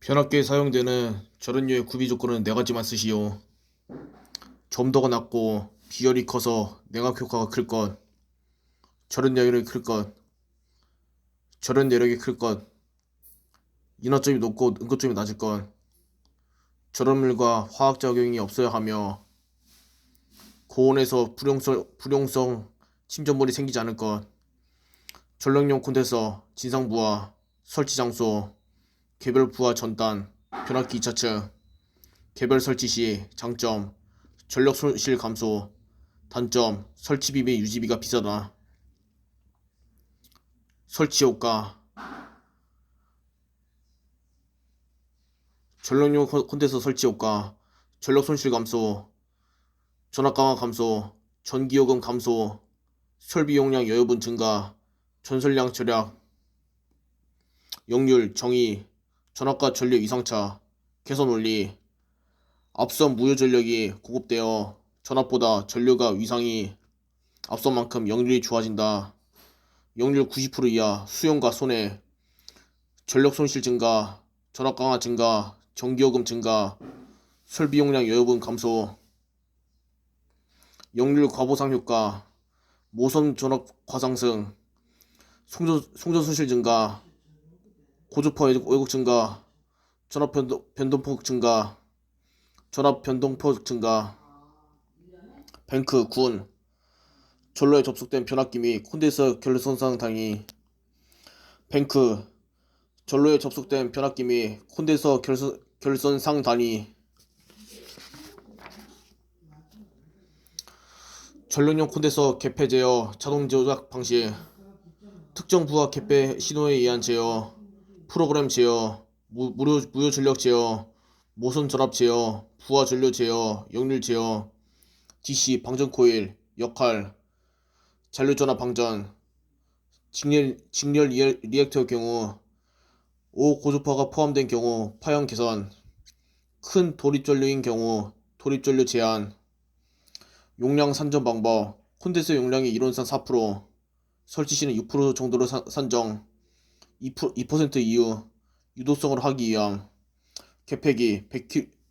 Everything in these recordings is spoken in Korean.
변압기에 사용되는 저런류의 구비 조건은 네 가지만 쓰시오. 점도가 낮고 비열이 커서 냉각 효과가 클 것, 절연 여력이 클 것, 절연 여력이 클 것, 인화점이 높고 응고점이 낮을 것, 절연물과 화학작용이 없어야 하며 고온에서 불용성 침전물이 생기지 않을 것, 전력용 콘덴서, 진상부하, 설치 장소, 개별 부하 전단, 변압기 2차층, 개별 설치 시 장점, 전력 손실 감소, 단점, 설치비 및 유지비가 비싸다. 설치 효과, 전력용 콘덴서 설치 효과, 전력 손실 감소, 전압 강화 감소, 전기요금 감소, 설비 용량 여유분 증가, 전설량 절약, 역률, 정의, 전압과 전력 이상차, 개선 원리, 앞선 무효 전력이 공급되어 전압보다 전류가 위상이 앞선 만큼 역률이 좋아진다. 역률 90% 이하, 수용과 손해, 전력 손실 증가, 전압 강화 증가, 전기요금 증가, 설비 용량 여유분 감소, 역률 과보상 효과, 모선 전압 과상승, 송전 손실 증가, 고주파 왜곡 증가, 전압 변동폭 증가, 전압 변동폭 증가, 뱅크, 군, 전로에 접속된 변압기 및 콘덴서 결손상 단위, 뱅크, 전로에 접속된 변압기 및 콘덴서 결손상 단위, 전력용 콘덴서 개폐 제어, 자동 조작 방식, 특정 부하 개폐 신호에 의한 제어, 프로그램 제어, 무효 전력 제어, 모선 전압 제어, 부하 전류 제어, 역률 제어, DC 방전 코일, 역할, 잔류 전압 방전, 직렬 리액터의 경우, 5 고주파가 포함된 경우 파형 개선, 큰 돌입 전류인 경우 돌입 전류 제한, 용량 산정 방법, 콘덴서 용량의 이론상 4%, 설치 시는 6% 정도로 산정, 2% 이후, 유도성을 하기 위함, 개폐기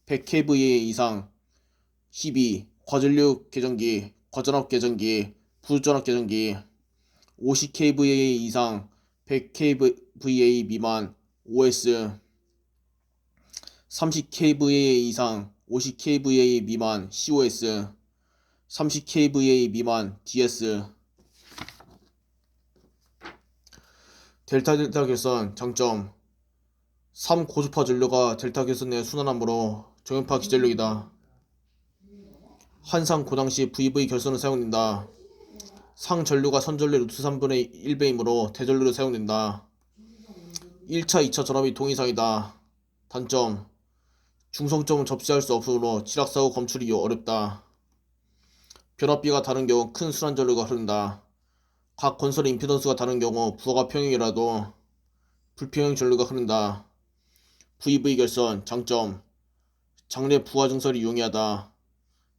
100kVA 이상, 12. 과전류 계전기, 과전압 계전기, 부전압 계전기, 50kVA 이상, 100kVA 미만, OS, 30kVA 이상, 50kVA 미만, COS, 30kVA 미만, DS. 델타 결선 장점, 3 고주파 전류가 델타 결선 내 순환하므로 정연파 기전력이다. 한상 고당 시 VV 결선을 사용된다. 상 전류가 선전류 루트 3분의 1배이므로 대전류로 사용된다. 1차, 2차 전압이 동이상이다. 단점, 중성점은 접시할 수 없으므로 지락사고 검출이 어렵다. 변압비가 다른 경우 큰 순환 전류가 흐른다. 각 건설의 임피던스가 다른 경우 부하가 평형이라도 불평형 전류가 흐른다. VV 결선 장점, 장내 부하 증설이 용이하다.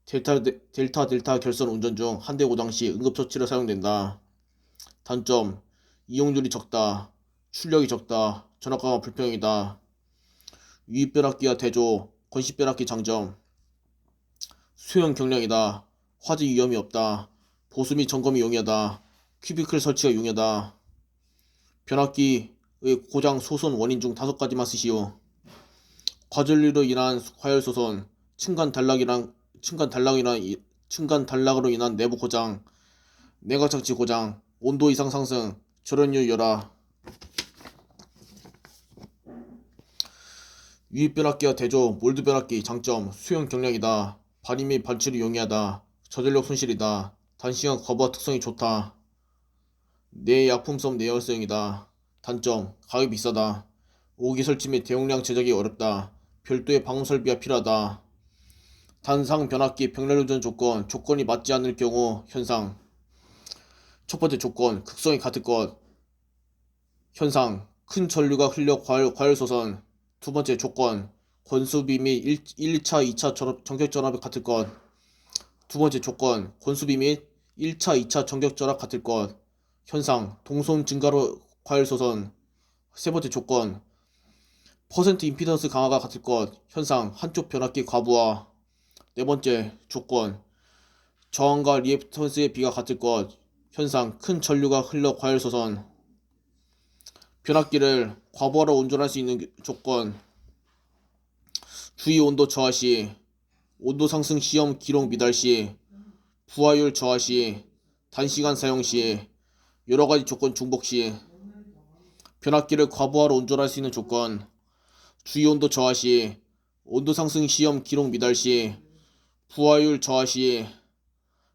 델타 결선 운전 중 한 대 고장 시 응급처치로 사용된다. 단점, 이용률이 적다. 출력이 적다. 전압 강화 불평이다. 유입변압기와 대조, 건식변압기 장점, 수용 경량이다. 화재 위험이 없다. 보수 및 점검이 용이하다. 큐비클 설치가 용이하다. 변압기의 고장 소손 원인 중 5가지만 쓰시오. 과전류로 인한 과열소손, 층간 단락으로 인한 내부 고장, 내각장치 고장, 온도 이상 상승, 절연유 열화. 유입변압기와 대조, 몰드변압기 장점, 수용 경량이다. 발휘 및 발출이 용이하다. 저전력 손실이다. 단시간 과부하 특성이 좋다. 내약품성 내열성이다. 단점, 가격이 비싸다. 5기 설치 및 대용량 제작이 어렵다. 별도의 방음 설비가 필요하다. 단상 변압기 병렬 운전 조건이 맞지 않을 경우 현상. 첫 번째 조건, 극성이 같을 것. 현상, 큰 전류가 흘려 과열소선. 두 번째 조건, 권수비 및 1, 2차, 2차 정격 전압이 같을 것. 두 번째 조건, 권수비 및 1차, 2차 정격 전압 같을 것. 현상, 동선 증가로 과열소선. 세 번째 조건, 퍼센트 임피던스 강화가 같을 것. 현상 한쪽 변압기 과부하. 네 번째 조건 저항과 리액턴스의 비가 같을 것. 현상 큰 전류가 흘러 과열소선. 변압기를 과부하로 운전할 수 있는 조건 주위 온도 저하 시, 온도 상승 시험 기록 미달 시, 부하율 저하 시, 단시간 사용 시, 여러가지 조건 중복 시. 변압기를 과부하로 운전할 수 있는 조건 주위 온도 저하 시, 온도 상승 시험 기록 미달 시, 부하율 저하 시,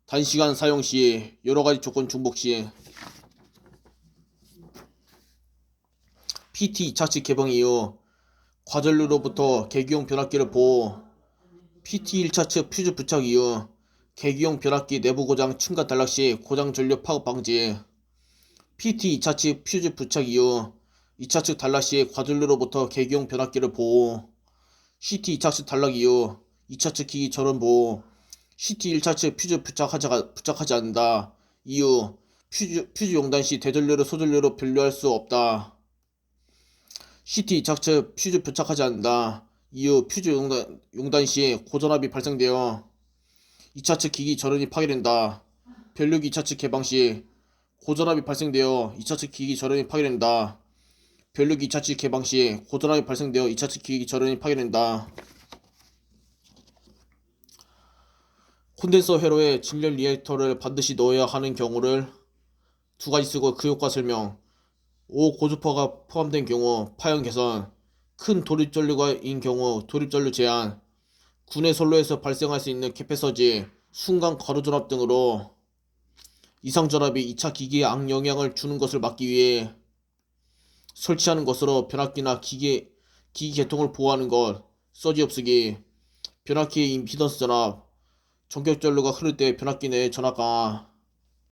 단시간 사용 시, 여러가지 조건 중복 시. PT 2차측 개방 이후 과전류로부터 계기용 변압기를 보호. PT 1차측 퓨즈 부착 이후 계기용 변압기 내부 고장 층간 단락 시 고장 전류 파급 방지. PT 2차측 퓨즈 부착 이후 2차측 단락 시 과전류로부터 계기용 변압기를 보호. CT 2차측 단락 이후 2차측 기기 전원 보호. CT 1차측 퓨즈 부착하지 않는다. 이후 퓨즈 용단 시 대전류를 소전류로 분류할 수 없다. CT 2차측 퓨즈 부착하지 않는다. 이후 퓨즈 용단 시 고전압이 발생되어 2차측 기기 전원이 파괴된다. 변류기 2차측 개방 시 고전압이 발생되어 2차측 기기 전원이 파괴된다. 변류기 2차측 개방 시 고전압이 발생되어 2차측 기기 전원이 파괴된다. 콘덴서 회로에 직렬 리액터를 반드시 넣어야 하는 경우를 두 가지 쓰고 그 효과 설명. 5. 고주파가 포함된 경우 파형 개선. 큰 돌입전류가인 경우 돌입전류 제한. 군의 선로에서 발생할 수 있는 캐패서지, 순간 가로전압 등으로 이상 전압이 2차 기기에 악영향을 주는 것을 막기 위해 설치하는 것으로 변압기나 기기 계통을 보호하는 것. 서지 없으기. 변압기의 임피던스 전압. 전격 전류가 흐를 때 변압기 내의 전압 강화.